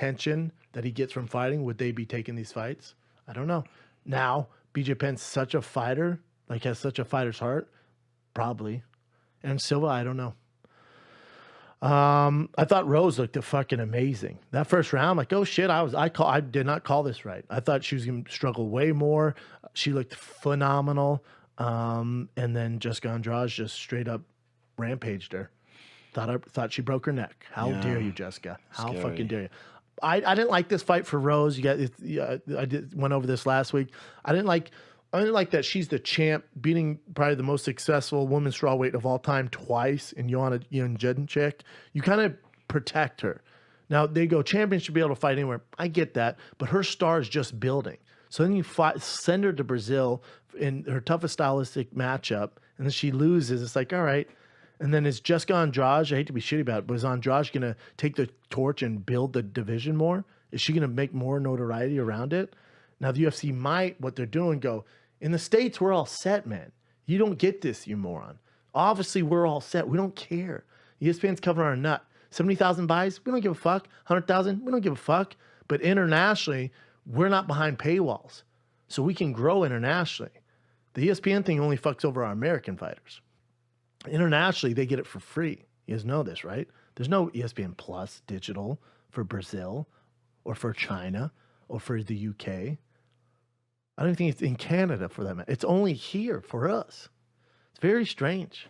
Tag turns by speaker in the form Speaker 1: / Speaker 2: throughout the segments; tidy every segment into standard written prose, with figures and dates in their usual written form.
Speaker 1: attention that he gets from fighting, would they be taking these fights? I don't know. Now, BJ Penn's such a fighter, like has such a fighter's heart, probably. And Silva, I don't know. I thought Rose looked fucking amazing. That first round, like, oh shit, I did not call this right. I thought she was going to struggle way more. She looked phenomenal. And then Jessica Andrade just straight up rampaged her. Thought she broke her neck. How dare you, Jessica? How fucking dare you? I didn't like this fight for Rose. Went over this last week. I didn't like that she's the champ, beating probably the most successful women's strawweight of all time twice in Joanna Jędrzejczyk. You kind of protect her. Now, they go, champion should be able to fight anywhere. I get that, but her star is just building. So then you send her to Brazil in her toughest stylistic matchup, and then she loses. It's like, all right. And then is Jessica Andrade, I hate to be shitty about it, but is Andrade going to take the torch and build the division more? Is she going to make more notoriety around it? Now, the UFC might, what they're doing, go, in the States, we're all set, man. You don't get this, you moron. Obviously, we're all set. We don't care. ESPN's covering our nut. 70,000 buys, we don't give a fuck. 100,000, we don't give a fuck. But internationally, we're not behind paywalls. So we can grow internationally. The ESPN thing only fucks over our American fighters. Internationally, they get it for free. You guys know this, right? There's no ESPN Plus digital for Brazil or for China or for the UK. I don't think it's in Canada for them. It's only here for us. It's very strange.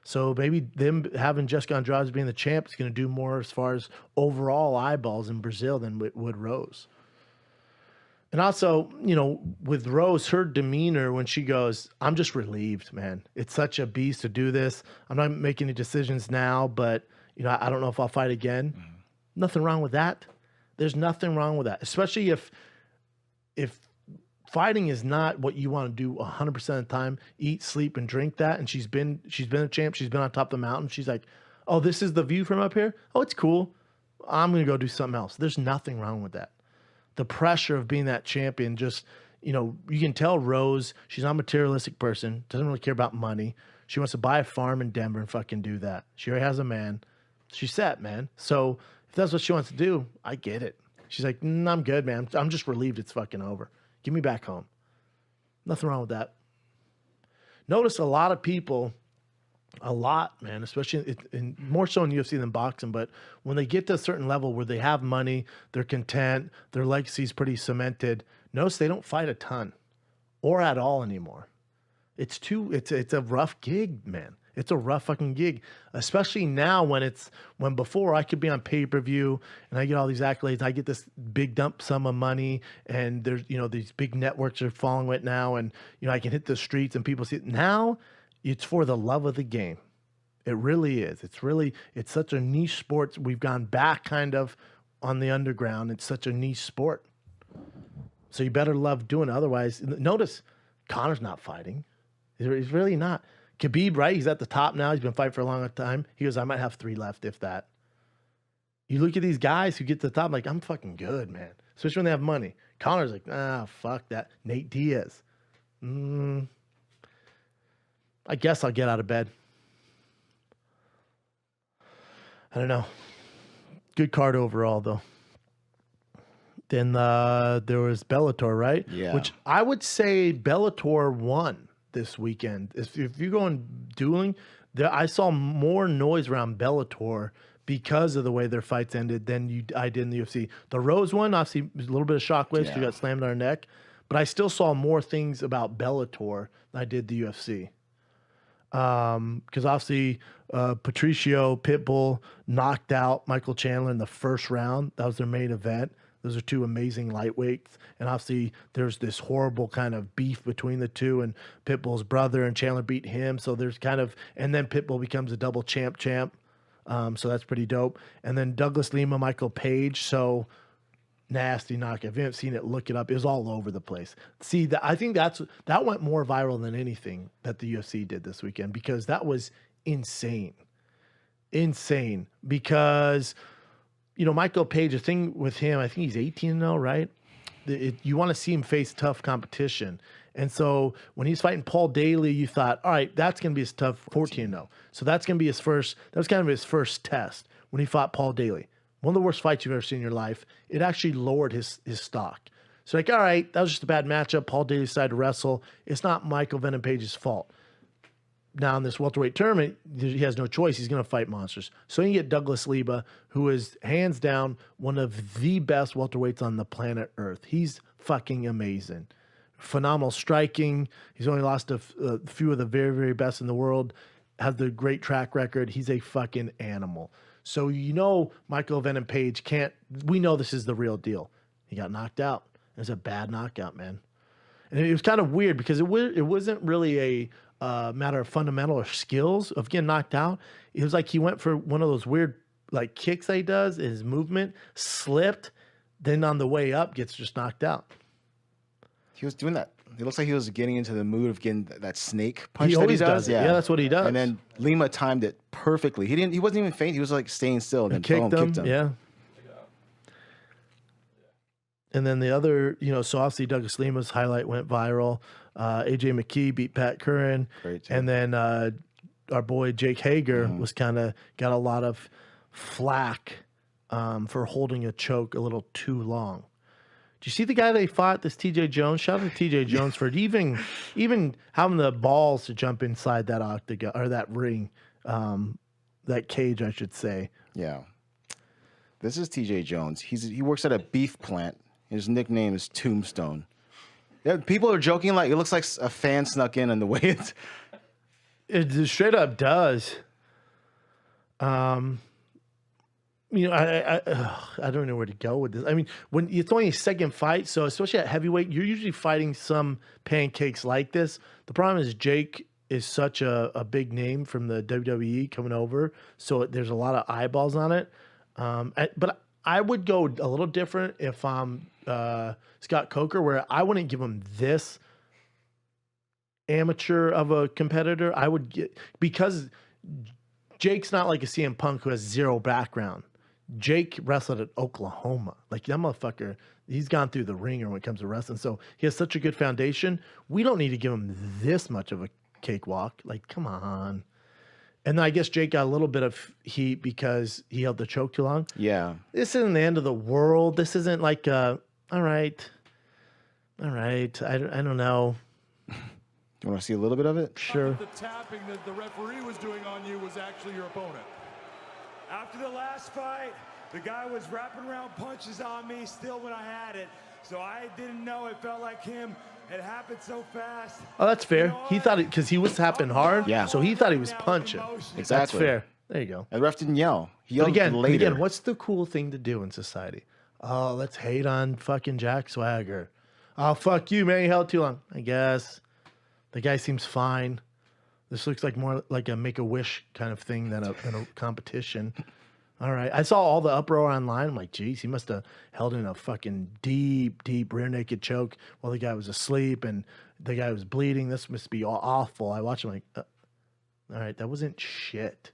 Speaker 1: So maybe them having Jessica Andrade being the champ is going to do more as far as overall eyeballs in Brazil than would Rose. And also, with Rose, her demeanor when she goes, I'm just relieved, man. It's such a beast to do this. I'm not making any decisions now, but, I don't know if I'll fight again. Mm-hmm. Nothing wrong with that. There's nothing wrong with that, especially if fighting is not what you want to do 100% of the time, eat, sleep, and drink that. And she's been a champ. She's been on top of the mountain. She's like, oh, this is the view from up here? Oh, it's cool. I'm going to go do something else. There's nothing wrong with that. The pressure of being that champion, just, you can tell Rose, she's not a materialistic person, doesn't really care about money. She wants to buy a farm in Denver and fucking do that. She already has a man. She's set, man. So if that's what she wants to do, I get it. She's like, I'm good, man. I'm just relieved it's fucking over. Give me back home. Nothing wrong with that. Notice a lot of people, man, especially more so in UFC than boxing, but when they get to a certain level where they have money, they're content, their legacy's pretty cemented, notice they don't fight a ton or at all anymore. It's a rough gig, man. It's a rough fucking gig, especially now when before I could be on pay-per-view and I get all these accolades. I get this big dump sum of money and there's, these big networks are following it now. And, I can hit the streets and people see it. Now it's for the love of the game. It really is. It's such a niche sport. We've gone back kind of on the underground. It's such a niche sport. So you better love doing it. Otherwise, notice Conor's not fighting. He's really not. Khabib, right? He's at the top now. He's been fighting for a long time. He goes, I might have 3 left, if that. You look at these guys who get to the top, like, I'm fucking good, man. Especially when they have money. Conor's like, fuck that. Nate Diaz. I guess I'll get out of bed. I don't know. Good card overall, though. Then there was Bellator, right?
Speaker 2: Yeah.
Speaker 1: Which I would say Bellator won this weekend. If you're going dueling, I saw more noise around Bellator because of the way their fights ended than I did in the UFC. The Rose one, obviously, was a little bit of shockwaves. She got slammed on her neck. But I still saw more things about Bellator than I did the UFC. Because obviously, Patricio Pitbull knocked out Michael Chandler in the first round. That was their main event. Those are 2 amazing lightweights. And obviously, there's this horrible kind of beef between the 2, and Pitbull's brother and Chandler beat him. So there's and then Pitbull becomes a double champ. So that's pretty dope. And then Douglas Lima, Michael Page. So nasty knockout. If you haven't seen it, look it up. It was all over the place. See, I think that went more viral than anything that the UFC did this weekend, because that was insane. Insane. Because, Michael Page, the thing with him, I think he's 18-0, right? You want to see him face tough competition. And so when he's fighting Paul Daly, you thought, all right, that's going to be his tough 14-0. So that's going to be that was kind of his first test when he fought Paul Daly. one of the worst fights you've ever seen in your life. It actually lowered his stock. So like, all right, that was just a bad matchup. Paul Daly decided to wrestle. It's not Michael Venom Page's fault. Now in this welterweight tournament, he has no choice. He's going to fight monsters. So you get Douglas Leba, who is hands down one of the best welterweights on the planet Earth. He's fucking amazing. Phenomenal striking. He's only lost a few of the very, very best in the world. Has the great track record. He's a fucking animal. So you know Michael Venom Page can't. We know this is the real deal. He got knocked out. It was a bad knockout, man. And it was kind of weird because it wasn't really a matter of fundamental or skills of getting knocked out. It was like he went for one of those weird like kicks that he does. His movement slipped. Then on the way up, gets just knocked out.
Speaker 2: He was doing that. It looks like he was getting into the mood of getting that snake punch.
Speaker 1: He
Speaker 2: that
Speaker 1: always
Speaker 2: he does.
Speaker 1: Yeah, that's what he does.
Speaker 2: And then Lima timed it perfectly. He wasn't even faint. He was like staying still. And then
Speaker 1: kicked him. Yeah. And then the other, so obviously Douglas Lima's highlight went viral. AJ McKee beat Pat Curran.
Speaker 2: Great.
Speaker 1: And then our boy Jake Hager was kind of got a lot of flack for holding a choke a little too long. Do you see the guy they fought, this TJ Jones? Shout out to TJ Jones for even having the balls to jump inside that octagon or that ring, that cage, I should say.
Speaker 2: Yeah. This is TJ Jones. He works at a beef plant. His nickname is Tombstone. Yeah, people are joking like it looks like a fan snuck in, and the way
Speaker 1: it straight up does. I don't know where to go with this. I mean, when it's only a second fight, so especially at heavyweight, you're usually fighting some pancakes like this. The problem is Jake is such a big name from the WWE coming over, so there's a lot of eyeballs on it. But I would go a little different if I'm Scott Coker, where I wouldn't give him this amateur of a competitor. I would get, because Jake's not like a CM Punk who has zero background. Jake wrestled at Oklahoma. Like, that motherfucker, he's gone through the ringer when it comes to wrestling. So he has such a good foundation. We don't need to give him this much of a cakewalk. Like, come on. And then I guess Jake got a little bit of heat because he held the choke too long.
Speaker 2: Yeah.
Speaker 1: This isn't the end of the world. This isn't like, all right. I don't know.
Speaker 2: Do you want to see a little bit of it?
Speaker 1: Sure.
Speaker 3: The tapping that the referee was doing on you was actually your opponent.
Speaker 4: After the last fight, the guy was wrapping around punches on me still when I had it. So I didn't know it felt like him. It happened so fast.
Speaker 1: Oh, that's fair. He thought it, because he was tapping hard.
Speaker 2: Yeah.
Speaker 1: So he thought he was punching.
Speaker 2: Exactly.
Speaker 1: That's fair. There you go.
Speaker 2: And the ref didn't yell. He
Speaker 1: But
Speaker 2: yelled later.
Speaker 1: again, what's the cool thing to do in society? Oh, let's hate on fucking Jack Swagger. Oh, fuck you, man. You held too long. I guess. The guy seems fine. This looks like more like a Make-A-Wish kind of thing than a competition. All right. I saw all the uproar online. I'm like, geez, he must have held in a fucking deep, deep rear naked choke while the guy was asleep and the guy was bleeding. This must be awful. I watched him like, all right, that wasn't shit.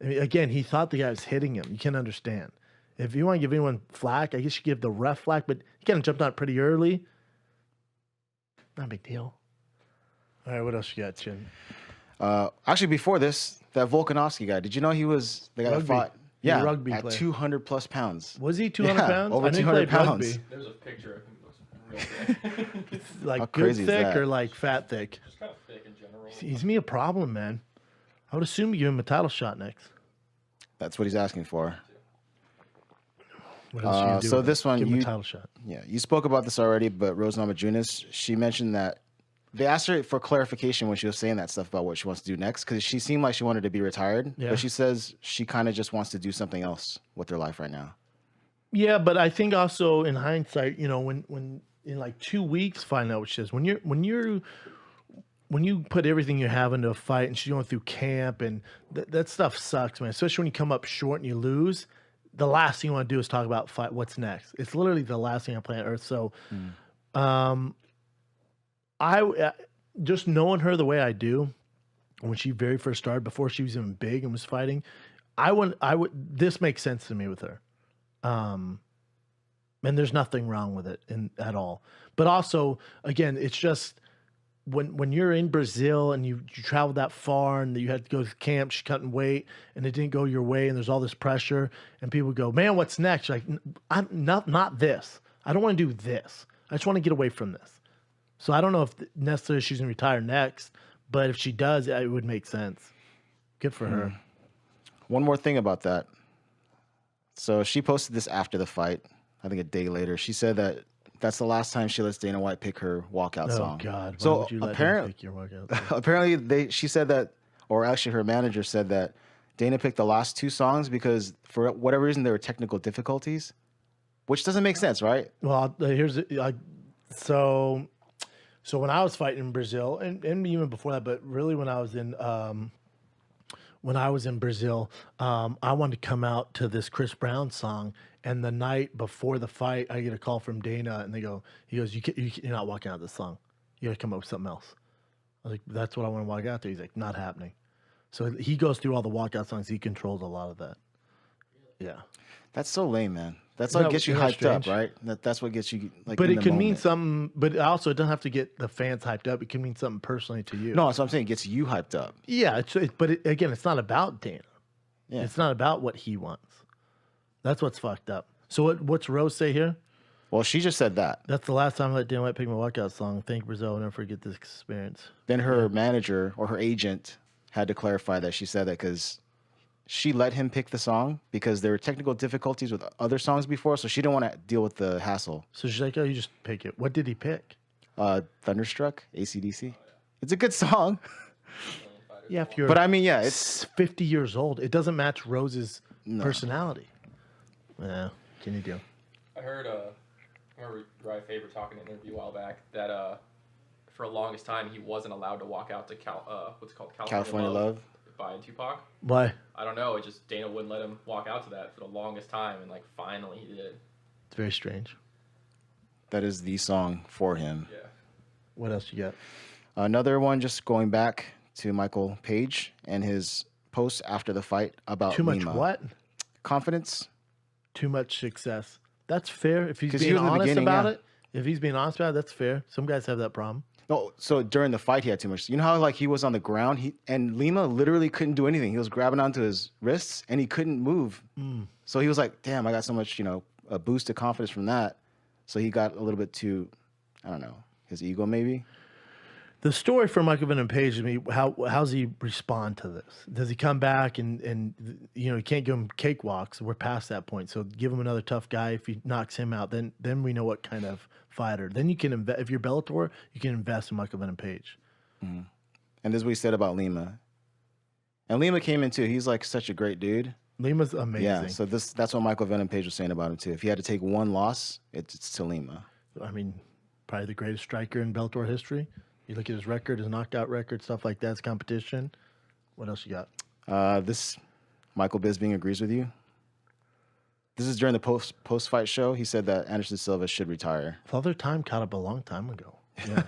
Speaker 1: I mean, again, he thought the guy was hitting him. You can't understand. If you want to give anyone flack, I guess you give the ref flack, but he kind of jumped on it pretty early. Not a big deal. All right, what else you got, Chin?
Speaker 2: Actually, before this, that Volkanovski guy, did you know he was the guy that fought? Yeah,
Speaker 1: rugby
Speaker 2: at
Speaker 1: player.
Speaker 2: 200 plus pounds.
Speaker 1: Was he 200
Speaker 2: Yeah,
Speaker 1: pounds?
Speaker 2: over
Speaker 1: I knew he
Speaker 2: 200
Speaker 1: played
Speaker 2: pounds.
Speaker 1: rugby.
Speaker 5: There's a picture of him. Looks real thick.
Speaker 1: Like
Speaker 2: How
Speaker 1: good
Speaker 2: crazy is
Speaker 1: thick
Speaker 2: that?
Speaker 1: or like fat thick?
Speaker 5: Just kind of thick in general.
Speaker 1: He's me a problem, man. I would assume you give him a title shot next.
Speaker 2: That's what he's asking for.
Speaker 1: What else you gonna do
Speaker 2: so
Speaker 1: with
Speaker 2: this
Speaker 1: him?
Speaker 2: one,
Speaker 1: Give him a
Speaker 2: you-
Speaker 1: title shot.
Speaker 2: Yeah, you spoke about this already, but Rose Namajunas, she mentioned that they asked her for clarification when she was saying that stuff about what she wants to do next, because she seemed like she wanted to be retired,
Speaker 1: Yeah.
Speaker 2: but she says she kind of just wants to do something else with her life right now.
Speaker 1: Yeah, but I think also in hindsight, when in like 2 weeks, find out what she says. When you put everything you have into a fight, and she's going through camp, and that stuff sucks, man. Especially when you come up short and you lose. The last thing you want to do is talk about fight. What's next? It's literally the last thing on planet Earth. So, I just knowing her the way I do, when she very first started, before she was even big and was fighting, I would. This makes sense to me with her. And there's nothing wrong with it at all. But also, again, it's just when you're in Brazil and you traveled that far and you had to go to camp, cutting weight, and it didn't go your way, and there's all this pressure, and people go, man, what's next? You're like, I'm not this. I don't want to do this. I just want to get away from this. So I don't know if necessarily she's going to retire next, but if she does, it would make sense. Good for her.
Speaker 2: One more thing about that. So she posted this after the fight, I think a day later. She said that that's the last time she lets Dana White pick her walkout song.
Speaker 1: Oh, God. Why
Speaker 2: So
Speaker 1: would you let him
Speaker 2: apparently,
Speaker 1: pick your walkout song?
Speaker 2: apparently she said that, or actually her manager said that Dana picked the last 2 songs because for whatever reason there were technical difficulties, which doesn't make sense, right?
Speaker 1: Well, here's so when I was fighting in Brazil, and even before that, but really when I was in Brazil, I wanted to come out to this Chris Brown song, and the night before the fight, I get a call from Dana, and he goes, you're not walking out this song. You got to come up with something else. I was like, that's what I want to walk out to. He's like, not happening. So he goes through all the walkout songs. He controls a lot of that. Yeah.
Speaker 2: That's so lame, man. That's what gets you hyped up, right? That's what gets you like.
Speaker 1: But
Speaker 2: in
Speaker 1: it
Speaker 2: the
Speaker 1: can mean
Speaker 2: moment.
Speaker 1: something. But also, it doesn't have to get the fans hyped up. It can mean something personally to you.
Speaker 2: No, that's what I'm saying. It gets you hyped up.
Speaker 1: Yeah, again, it's not about Dana.
Speaker 2: Yeah.
Speaker 1: It's not about what he wants. That's what's fucked up. So what's Rose say here?
Speaker 2: Well, she just said that.
Speaker 1: That's the last time I let Dana White pick my walkout song. Thank Brazil. I'll never forget this experience.
Speaker 2: Then her manager or her agent had to clarify that she said that because she let him pick the song because there were technical difficulties with other songs before, so she didn't want to deal with the hassle.
Speaker 1: So she's like, oh, you just pick it. What did he pick?
Speaker 2: Thunderstruck, AC/DC. It's a good song.
Speaker 1: Yeah, if you're
Speaker 2: But I mean, yeah, it's
Speaker 1: 50 years old, it doesn't match Rose's personality. Yeah, can you do?
Speaker 5: I heard, I remember Uriah Faber talking in an interview a while back that for the longest time he wasn't allowed to walk out to what's it called
Speaker 2: California Love.
Speaker 5: by Tupac.
Speaker 1: Why?
Speaker 5: I don't know. It just Dana wouldn't let him walk out to that for the longest time, and like finally he did.
Speaker 1: It's very strange.
Speaker 2: That is the song for him.
Speaker 5: Yeah.
Speaker 1: What else you got?
Speaker 2: Another one, just going back to Michael Page and his post after the fight about
Speaker 1: Too much
Speaker 2: Lima.
Speaker 1: what?
Speaker 2: Confidence.
Speaker 1: Too much success. That's fair. If he's
Speaker 2: 'Cause
Speaker 1: being
Speaker 2: he was in the
Speaker 1: honest
Speaker 2: beginning,
Speaker 1: about
Speaker 2: yeah.
Speaker 1: it, if he's being honest about it, that's fair. Some guys have that problem.
Speaker 2: No, so during the fight he had too much. You know how like he was on the ground, and Lima literally couldn't do anything. He was grabbing onto his wrists and he couldn't move. So he was like, "Damn, I got so much, a boost of confidence from that." So he got a little bit too, I don't know, his ego maybe.
Speaker 1: The story for Michael Venom Page, I mean, how's he respond to this? Does he come back and you can't give him cakewalks. We're past that point. So give him another tough guy. If he knocks him out, then we know what kind of fighter. Then you can invest. If you're Bellator, you can invest in Michael Venom Page.
Speaker 2: Mm-hmm. And this is what he said about Lima. And Lima came in too. He's like such a great dude.
Speaker 1: Lima's amazing.
Speaker 2: Yeah. So that's what Michael Venom Page was saying about him too. If he had to take one loss, it's to Lima.
Speaker 1: I mean, probably the greatest striker in Bellator history. You look at his record, his knockout record, stuff like that. His competition. What else you got?
Speaker 2: This Michael Bisping agrees with you. This is during the post fight show. He said that Anderson Silva should retire.
Speaker 1: Father Time caught up a long time ago. Yeah.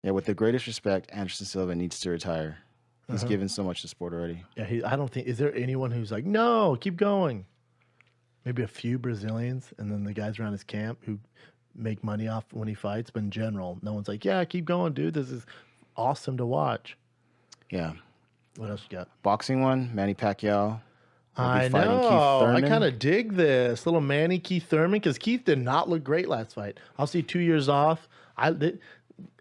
Speaker 2: Yeah, with the greatest respect, Anderson Silva needs to retire. He's given so much to sport already.
Speaker 1: Yeah, I don't think, is there anyone who's like, no, keep going? Maybe a few Brazilians, and then the guys around his camp who make money off when he fights, but in general, no one's like, yeah, keep going, dude. This is awesome to watch.
Speaker 2: Yeah.
Speaker 1: What else you got?
Speaker 2: Boxing one, Manny Pacquiao.
Speaker 1: I
Speaker 2: fighting Keith
Speaker 1: know. I
Speaker 2: Thurman.
Speaker 1: kind of dig this. Little Manny Keith Thurman, because Keith did not look great last fight. I'll see 2 years off. I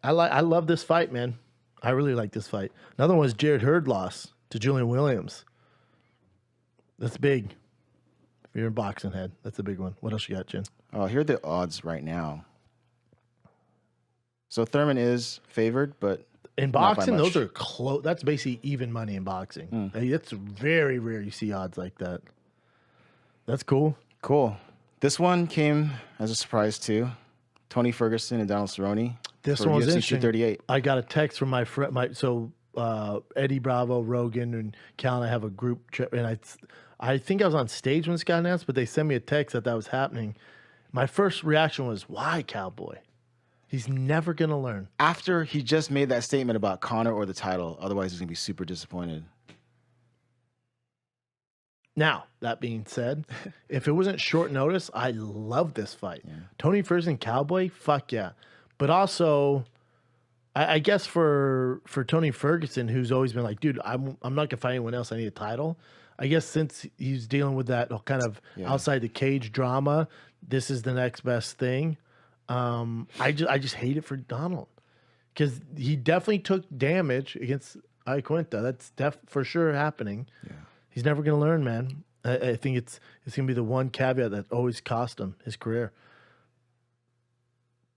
Speaker 1: love this fight, man. I really like this fight. Another one was Jared Hurd loss to Julian Williams. That's big. If you're a boxing head, that's a big one. What else you got, Jen?
Speaker 2: Oh, here are the odds right now. So Thurman is favored, but
Speaker 1: In
Speaker 2: not by
Speaker 1: boxing,
Speaker 2: much.
Speaker 1: those are close. That's basically even money in boxing. It's very rare you see odds like that. That's cool.
Speaker 2: Cool. This one came as a surprise too. Tony Ferguson and Donald Cerrone.
Speaker 1: This
Speaker 2: for
Speaker 1: one was
Speaker 2: UFC
Speaker 1: interesting.
Speaker 2: 238.
Speaker 1: I got a text from my friend. Eddie Bravo, Rogan, and Cal and I have a group trip, and I think I was on stage when this got announced, but they sent me a text that was happening. My first reaction was, "Why, Cowboy? He's never gonna learn."
Speaker 2: After he just made that statement about Conor or the title, otherwise he's gonna be super disappointed.
Speaker 1: Now, that being said, if it wasn't short notice, I love this fight. Tony Ferguson, Cowboy, fuck yeah. But also, I guess for Tony Ferguson, who's always been like, dude, I'm not gonna fight anyone else. I need a title. I guess since he's dealing with that kind of outside the cage drama, this is the next best thing. I just hate it for Donald because he definitely took damage against 𝙍𝙀𝙏𝙄𝙍𝙍. That's for sure happening. Yeah. He's never gonna learn, man. I think it's gonna be the one caveat that always cost him his career.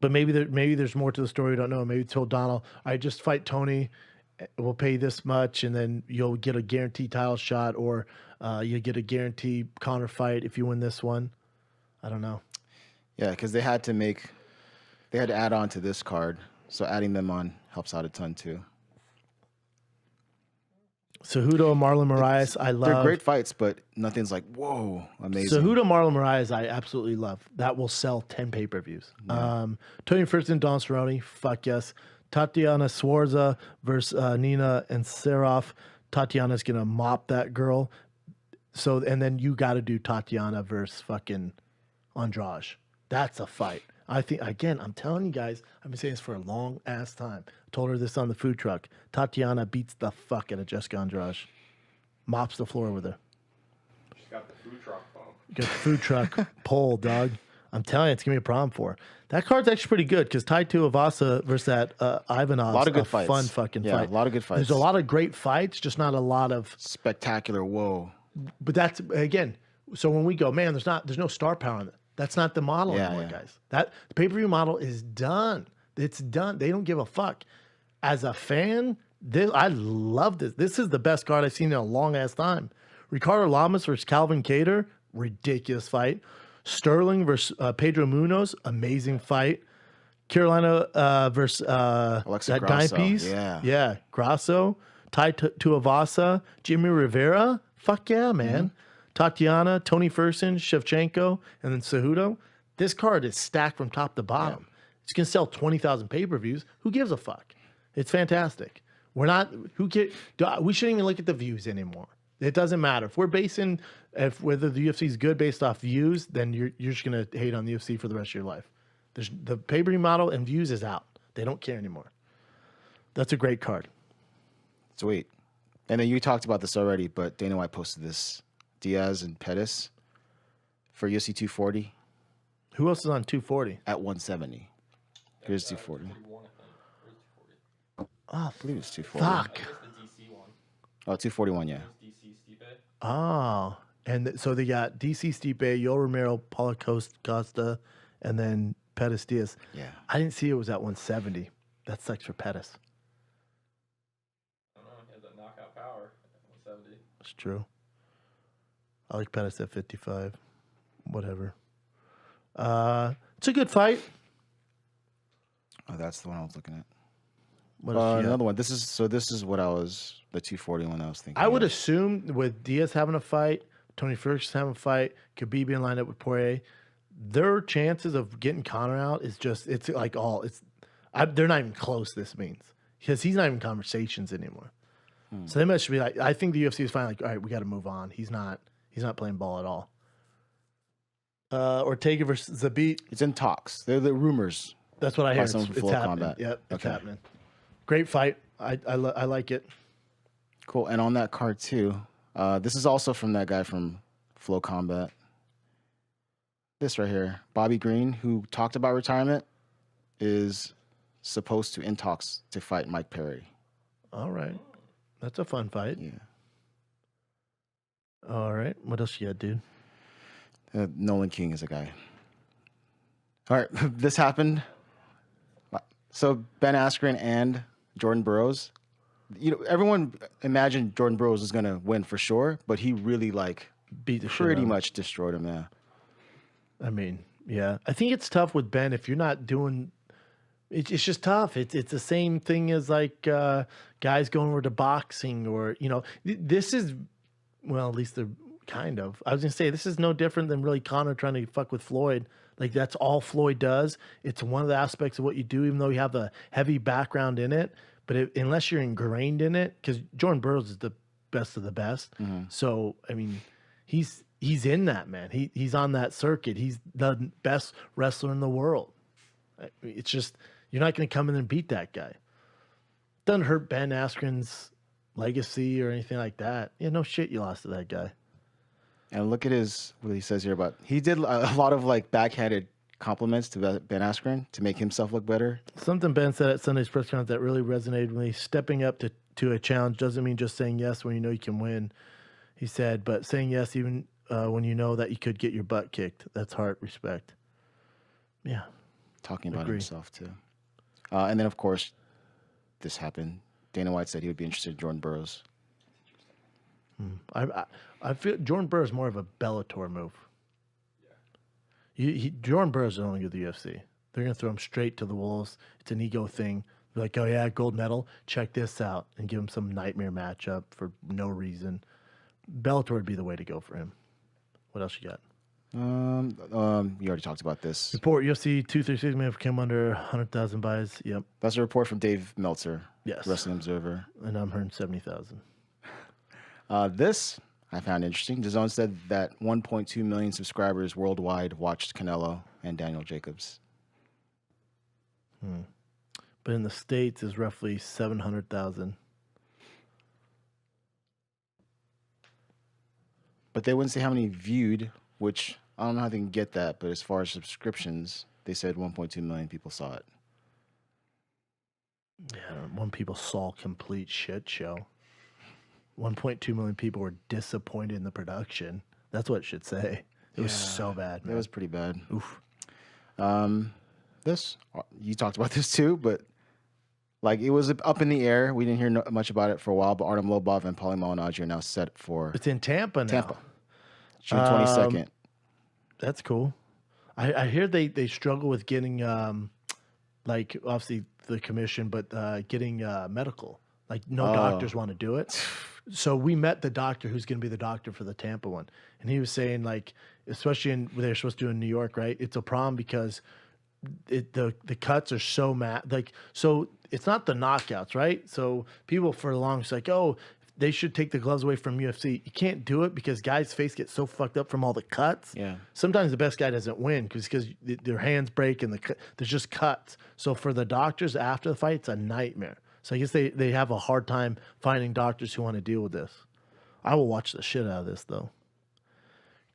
Speaker 1: But maybe there's more to the story we don't know. Maybe it's told Donald, all right, just fight Tony. We'll pay this much, and then you'll get a guaranteed title shot, or you'll get a guaranteed Conor fight if you win this one. I don't know.
Speaker 2: Yeah, because they had to add on to this card, so adding them on helps out a ton too.
Speaker 1: Cejudo, Marlon Moraes, I love.
Speaker 2: They're great fights, but nothing's like, whoa, amazing.
Speaker 1: Cejudo, Marlon Moraes, I absolutely love. That will sell 10 pay-per-views. Yeah. Tony Ferguson, Don Cerrone, fuck yes. Tatiana Swarza versus Nina and Seraf. Tatiana's going to mop that girl. So, and then you got to do Tatiana versus fucking Andrade. That's a fight. I think, again, I'm telling you guys, I've been saying this for a long ass time. I told her this on the food truck. Tatiana beats the fuck out of Jessica Andrade. Mops the floor with her.
Speaker 5: She's got the food truck bump.
Speaker 1: Got the food truck pole, dog. I'm telling you, it's going to be a problem for her. That card's actually pretty good because Tai Tuivasa versus that Ivanov.
Speaker 2: A lot of good fights.
Speaker 1: Fun fucking fight.
Speaker 2: A lot of good fights.
Speaker 1: There's a lot of great fights, just not a lot of
Speaker 2: spectacular. Whoa.
Speaker 1: But that's, again, so when we go, man, there's no star power in it. That's not the model anymore, guys. The pay-per-view model is done. It's done. They don't give a fuck. As a fan, I love this. This is the best card I've seen in a long-ass time. Ricardo Lamas versus Calvin Kattar, ridiculous fight. Sterling versus Pedro Munoz, amazing fight. Carolina versus
Speaker 2: Alexa
Speaker 1: that dime
Speaker 2: Grasso.
Speaker 1: piece. Yeah, Grasso. Tai Tuivasa, Jimmy Rivera. Fuck yeah, man. Tatiana, Tony Ferguson, Shevchenko, and then Cejudo. This card is stacked from top to bottom. It's going to sell 20,000 pay-per-views. Who gives a fuck? It's fantastic. We shouldn't even look at the views anymore. It doesn't matter. If we're basing whether the UFC is good based off views, then you're just going to hate on the UFC for the rest of your life. The pay-per-view model and views is out. They don't care anymore. That's a great card.
Speaker 2: Sweet. And then you talked about this already, but Dana White posted this. Diaz and Pettis for UFC 240.
Speaker 1: Who else is on 240?
Speaker 2: At 170. Here's 240.
Speaker 1: Oh,
Speaker 2: I believe it's 240.
Speaker 1: Fuck.
Speaker 5: The DC one.
Speaker 2: Oh, 241, yeah.
Speaker 5: DC Stipe.
Speaker 1: Oh. And so they got DC Stipe, Yoel Romero, Paulo Costa, and then Pettis Diaz.
Speaker 2: Yeah.
Speaker 1: I didn't see it was at 170. That sucks for Pettis.
Speaker 5: I don't know. He has that knockout power at 170.
Speaker 1: It's true. I like Pettis at 55. Whatever. It's a good fight.
Speaker 2: Oh, that's the one I was looking at.
Speaker 1: What else you got?
Speaker 2: Another one. This is what I was, the 240 one I was thinking.
Speaker 1: I would assume with Diaz having a fight, Tony Ferguson having a fight, Khabib being lined up with Poirier, their chances of getting Conor out is just, it's like they're not even close, this means. Because he's not even in conversations anymore. So they must be like, I think the UFC is finally like, all right, we got to move on. He's not playing ball at all. Ortega versus Zabit.
Speaker 2: It's in talks. They're the rumors.
Speaker 1: That's what I hear. It's
Speaker 2: Flow
Speaker 1: happening.
Speaker 2: Combat.
Speaker 1: Yep, it's happening. Great fight. I like it.
Speaker 2: Cool. And on that card too, this is also from that guy from Flow Combat. This right here, Bobby Green, who talked about retirement, is supposed to in talks to fight Mike Perry.
Speaker 1: All right. That's a fun fight.
Speaker 2: Yeah.
Speaker 1: All right. What else you got, dude?
Speaker 2: Nolan King is a guy. All right. This happened. So Ben Askren and Jordan Burroughs. Everyone imagined Jordan Burroughs was going to win for sure, but he really
Speaker 1: beat the shit
Speaker 2: pretty
Speaker 1: out of him.
Speaker 2: much destroyed him. Yeah.
Speaker 1: I mean, yeah. I think it's tough with Ben if you're not doing. It's just tough. It's the same thing as guys going over to boxing or this is, well, at least they're kind of. I was gonna say this is no different than really Conor trying to fuck with Floyd. Like that's all Floyd does. It's one of the aspects of what you do, even though you have a heavy background in it. But unless you're ingrained in it, because Jordan Burroughs is the best of the best. Mm-hmm. So I mean, he's in that, man. He's on that circuit. He's the best wrestler in the world. It's just You're not going to come in and beat that guy. Doesn't hurt Ben Askren's legacy or anything like that. Yeah, no shit you lost to that guy.
Speaker 2: And look at what he says here about, he did a lot of like backhanded compliments to Ben Askren to make himself look better.
Speaker 1: Something Ben said at Sunday's press conference that really resonated with me. Stepping up to a challenge doesn't mean just saying yes when you know you can win. He said, but saying yes even when you know that you could get your butt kicked. That's heart respect. Yeah.
Speaker 2: Talking about himself too. And then of course, this happened. Dana White said he would be interested in Jordan Burroughs.
Speaker 1: I feel Jordan Burroughs is more of a Bellator move. Jordan Burroughs is only good at the UFC. They're going to throw him straight to the wolves. It's an ego thing. They're like, oh yeah, gold medal. Check this out, and give him some nightmare matchup for no reason. Bellator would be the way to go for him. What else you got?
Speaker 2: You already talked about this.
Speaker 1: Report UFC 236 may have come under 100,000 buys. Yep.
Speaker 2: That's a report from Dave Meltzer.
Speaker 1: Yes.
Speaker 2: Wrestling Observer.
Speaker 1: And I'm hearing 70,000.
Speaker 2: This I found interesting. DAZN said that 1.2 million subscribers worldwide watched Canelo and Daniel Jacobs.
Speaker 1: But in the States is roughly 700,000.
Speaker 2: But they wouldn't say how many viewed, which I don't know how they can get that. But as far as subscriptions, they said 1.2 million people saw it.
Speaker 1: Yeah, when people saw complete shit show. 1.2 million people were disappointed in the production. That's what it should say. It was so bad, man.
Speaker 2: It was pretty bad.
Speaker 1: Oof.
Speaker 2: This, you talked about this too, but like it was up in the air. We didn't hear much about it for a while, but Artem Lobov and Paulie Malignaggi are now set for
Speaker 1: It's in Tampa now.
Speaker 2: Tampa, June 22nd.
Speaker 1: That's cool. I hear they struggle with getting, like obviously the commission, but getting medical. Like no doctors want to do it. So we met the doctor who's going to be the doctor for the Tampa one. And he was saying like, especially they're supposed to do in New York, right? It's a problem because the cuts are so like, so it's not the knockouts, right? So people for long, it's like, oh, they should take the gloves away from UFC. You can't do it because guys' face gets so fucked up from all the cuts.
Speaker 2: Yeah. Sometimes
Speaker 1: Sometimes the best guy doesn't win because their hands break and there's just cuts. So for the doctors after the fight, it's a nightmare. So I guess they have a hard time finding doctors who want to deal with this. I will watch the shit out of this, though.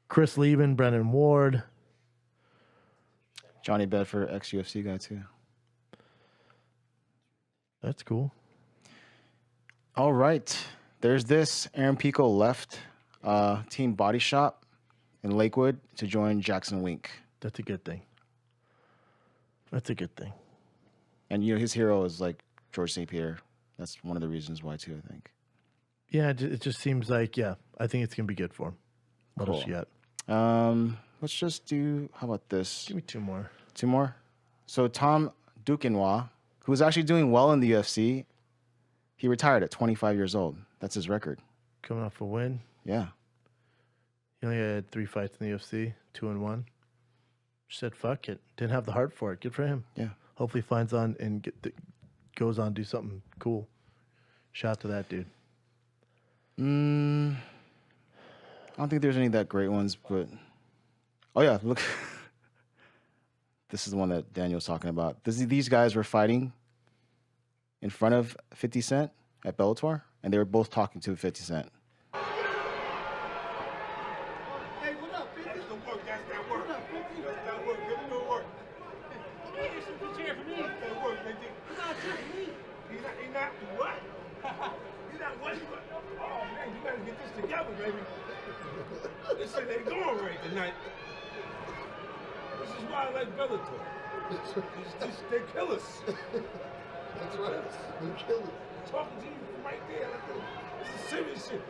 Speaker 1: Chris Levin, Brennan Ward.
Speaker 2: Johnny Bedford, ex-UFC guy too.
Speaker 1: That's cool.
Speaker 2: All right. There's this. Aaron Pico left Team Body Shop in Lakewood to join Jackson Wink.
Speaker 1: That's a good thing. That's a good thing.
Speaker 2: And, you know, his hero is like George St. Pierre. That's one of the reasons why, too, I think.
Speaker 1: Yeah, it just seems like, yeah, I think it's going to be good for him. What else you got?
Speaker 2: Let's just do, how about this?
Speaker 1: Give me two more.
Speaker 2: Two more? So Tom Duquesnoy, who was actually doing well in the UFC, he retired at 25 years old. That's his record.
Speaker 1: Coming off a win.
Speaker 2: Yeah.
Speaker 1: He only had 3 fights in the UFC, 2-1. Said, fuck it. Didn't have the heart for it. Good for him.
Speaker 2: Yeah.
Speaker 1: Hopefully finds on and goes on to do something cool. Shout out to that dude.
Speaker 2: I don't think there's any that great ones, but oh yeah, look. This is the one that Daniel's talking about. These guys were fighting in front of 50 Cent at Bellator, and they were both talking to 50 Cent.
Speaker 3: Hey, what up, 50? That's the work. That's that work. What up, 50? That's that work. Give him the work. Hey, you should be cheering for me. That's that work, baby. He's not cheering for me. He's not what? He's not what? Oh, man, you better get this together, baby. This shit ain't going right tonight. This is why I like Bellator. They kill us.
Speaker 6: That's right. They kill it.
Speaker 3: Talking to you from right there. This is serious shit.